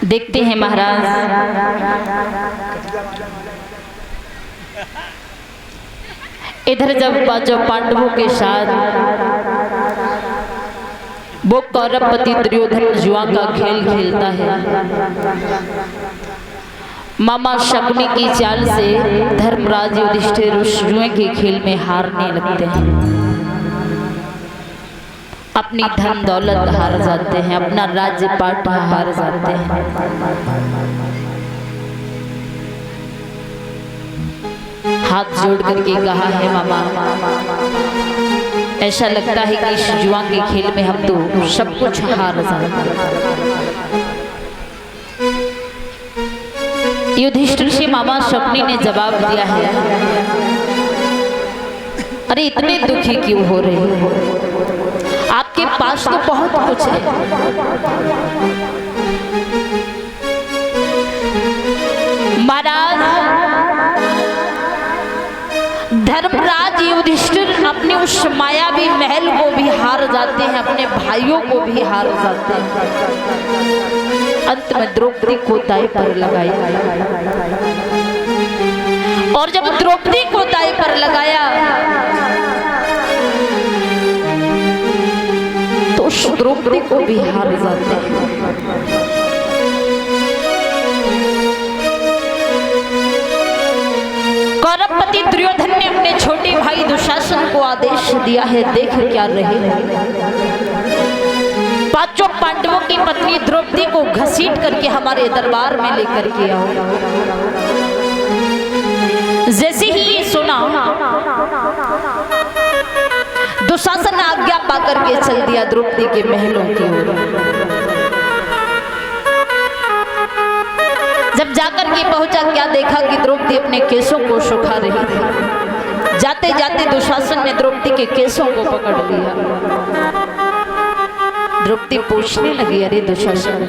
देखते हैं महाराज, इधर जब पांडवों के साथ वो कौरवपति दुर्योधन जुआ का खेल खेलता है, मामा शकुनी की चाल से धर्मराज युधिष्ठिर उस जुए के खेल में हारने लगते हैं, अपनी धन दौलत हार जाते हैं, अपना राज्य पाट हार जाते हैं। हाथ जोड़ करके कहा है, मामा ऐसा लगता है कि इस जुआ के खेल में हम तो सब कुछ हार जाएंगे। युधिष्ठिर से मामा शकुनी ने जवाब दिया है, अरे इतने दुखी क्यों हो रहे हो, आपके पास तो बहुत कुछ है। महाराज, धर्मराज युधिष्ठिर अपने उस मायावी महल को भी हार जाते हैं, अपने भाइयों को भी हार जाते हैं। अंत में द्रौपदी को दाई पर लगाया, और जब द्रौपदी को दाई पर लगाया तो उस द्रौपदी को भी हार जाते हैं। कौरवपति दुर्योधन ने अपने छोटे भाई दुशासन को आदेश दिया है, देख क्या रहे पांचों पांडवों की पत्नी द्रौपदी को घसीट करके हमारे दरबार में लेकर के आओ। जैसे ही ये सुना, दुशासन आज्ञा पाकर के चल दिया द्रौपदी के महलों की ओर। जब जाकर के पहुंचा, क्या देखा कि द्रौपदी अपने केसों को सुखा रही थी। जाते जाते दुशासन ने द्रौपदी के केसों को पकड़ लिया। द्रौपदी पूछने लगी, अरे दुशासन,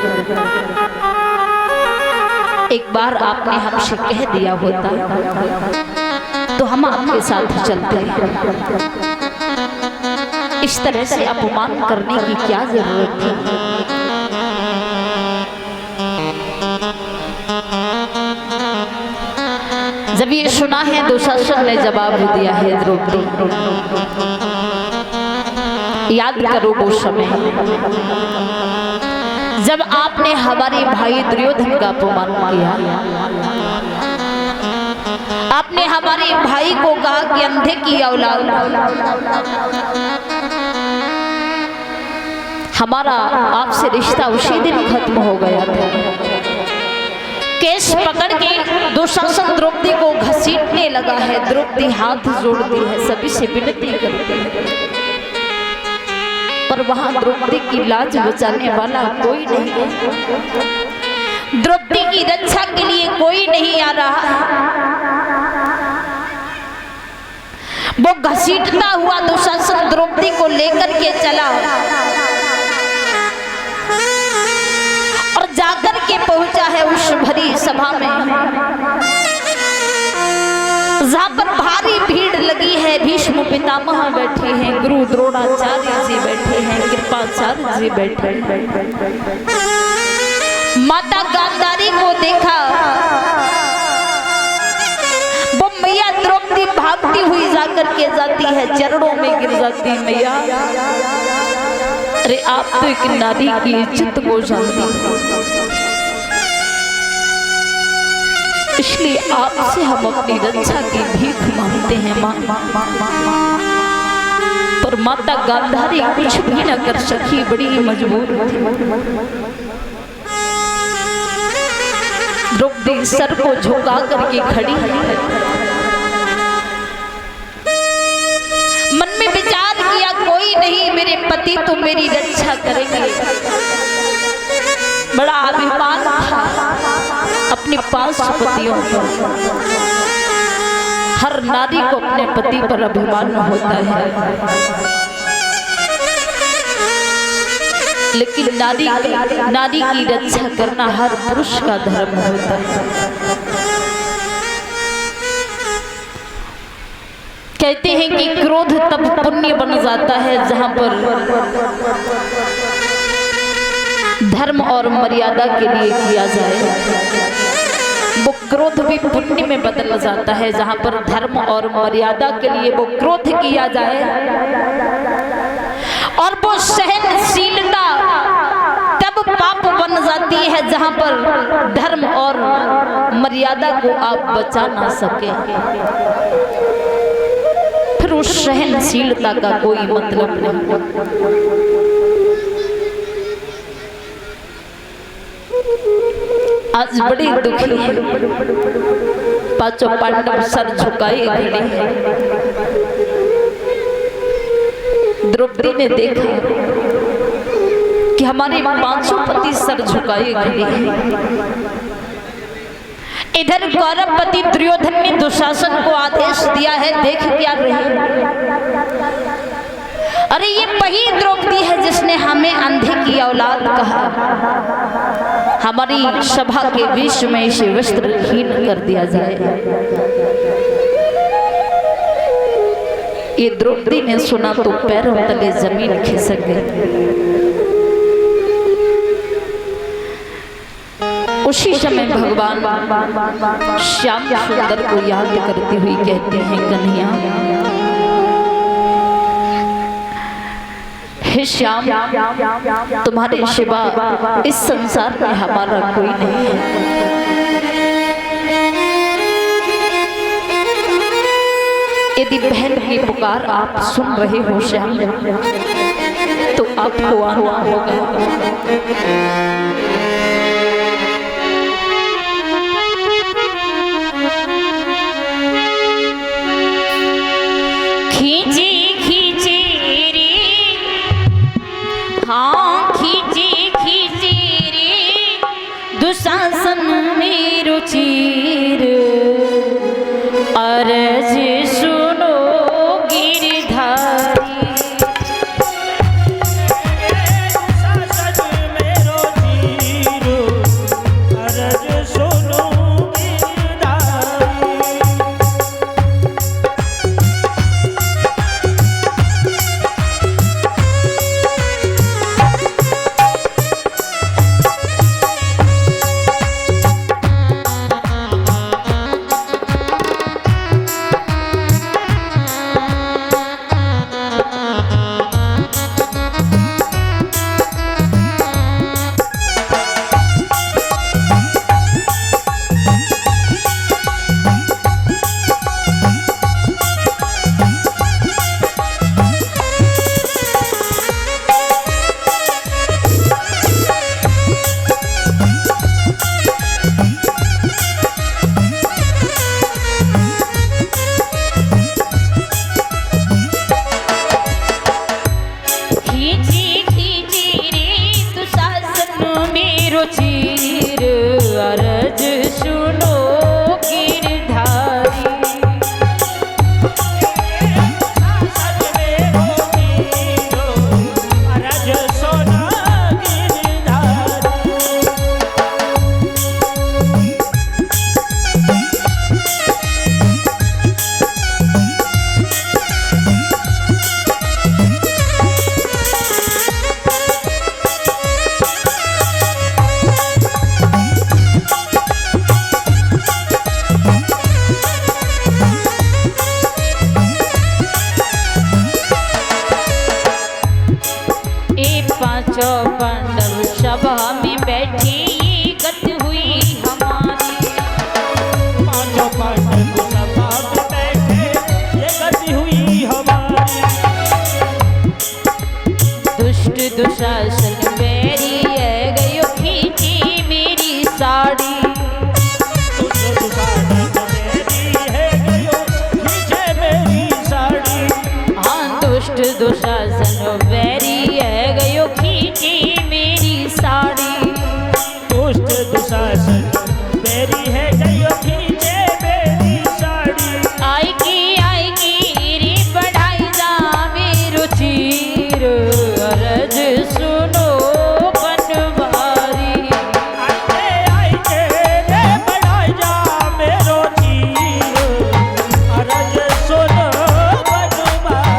एक बार आपने हमसे कह दिया होता तो हम आपके साथ चलते। इस तरह से अपमान करने की क्या जरूरत थी। जब ये सुना है, दुशासन ने जवाब दिया है, द्रौपदी याद करो वो समय जब आपने हमारे भाई दुर्योधन का अपमान किया। आपने हमारे भाई को कहा कि अंधे की औलाद। हमारा आपसे रिश्ता उसी दिन खत्म हो गया था। केस पकड़ के दुशासन द्रौपदी को घसीटने लगा है। द्रौपदी हाथ जोड़ती है, सभी से विनती करती है, पर वहां द्रौपदी की लाज बचाने वाला कोई नहीं है। द्रौपदी की रक्षा के लिए कोई नहीं आ रहा। वो घसीटता हुआ दुशासन द्रौपदी को लेकर के चला और जाकर के पहुंचा है उस भरी सभा में, जहां पर भारी भीड़ लगी है। भीष्म पितामह बैठे हैं, गुरु द्रोणाचार्य जी बैठे हैं, कृपाचार्य जी बैठे हैं। माता गांधारी को देखा, वो मैया द्रौपदी भागती हुई जाकर के जाती है, चरणों में गिर जाती है। मैया, अरे आप तो एक नारी की इज्जत को जानती हैं, इसलिए आपसे हम अपनी रक्षा की भीख मांगते हैं मां। पर माता गांधारी कुछ भी न कर सकी, बड़ी मजबूर थी। द्रौपदी सर को झुका करके खड़ी है, मन में विचार किया, कोई नहीं, मेरे पति तो मेरी रक्षा करेंगे। बड़ा अभिमान था अपने 5 पतियों पर। हर नारी को अपने पति पर अभिमान होता है, लेकिन नारी की रक्षा करना हर पुरुष का धर्म होता है। कहते हैं कि क्रोध तब पुण्य बन जाता है जहां पर धर्म और मर्यादा के लिए किया जाए, वो क्रोध भी पुण्य में बदल जाता है। जहाँ पर धर्म और मर्यादा के लिए वो क्रोध किया जाए और वो सहनशीलता तब पाप बन जाती है जहाँ पर धर्म और मर्यादा को आप बचा ना सके, फिर उस सहनशीलता का कोई मतलब नहीं। आज बड़ी दुखी है, पांचों पांडव सर झुकाए खड़े हैं। द्रौपदी ने देखा कि हमारे पांचों पति सर झुकाए खड़े हैं। इधर गौरवपति दुर्योधन ने दुशासन को आदेश दिया है, देख क्या रहे। अरे ये वही द्रौपदी है जिसने हमें अंधे की औलाद कहा, हमारी सभा के बीच में इसे वस्त्रहीन कर दिया जाए। ये द्रौपदी ने सुना तो पैरों तले जमीन खिसक गई। उसी समय भगवान श्याम सुंदर को याद करते हुए कहते हैं, कन्हैया हे श्याम, तुम्हारे सिवा इस संसार में हमारा कोई नहीं है। यदि बहन की पुकार आप सुन रहे हो श्याम, तो आपको आना होगा। हाँ खींची खींची रे दुशासन में रुचिर, अर्ज सुनो गिरधारी। दुशासन में रुचिर, अर्ज सुनो गिरधारी। रुचिर, अर्ज सुनो गिरधारी। पांचों पांडव सभा में बैठी गत हुई हमारी। पांचों पांडव सभा में बैठे ये गति हुई हमारी। दुष्ट दुशासन बैरी है गयो खींची मेरी साड़ी। दुष्ट दुशासन बैरी है गयो खींचे मेरी साड़ी। हाँ दुष्ट दुशासन बैरी है गयो खींची मेरी साड़ी। दुष्ट दुशासन बैरी है गयो खींचे मेरी साड़ी। आएगी रे बढ़ाई जावे रुचिर, अर्ज सुनो बनवारी। आइके रे बढ़ाई जा मेरो चीर, अर्ज सुनो बनवारी।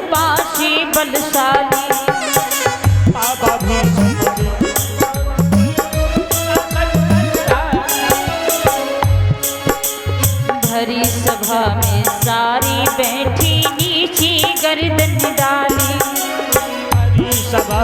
पाशी बलशाली। बाबा भीष्म भरी सभा में सारी बैठी नीची गर्दन डाली। हरी सभा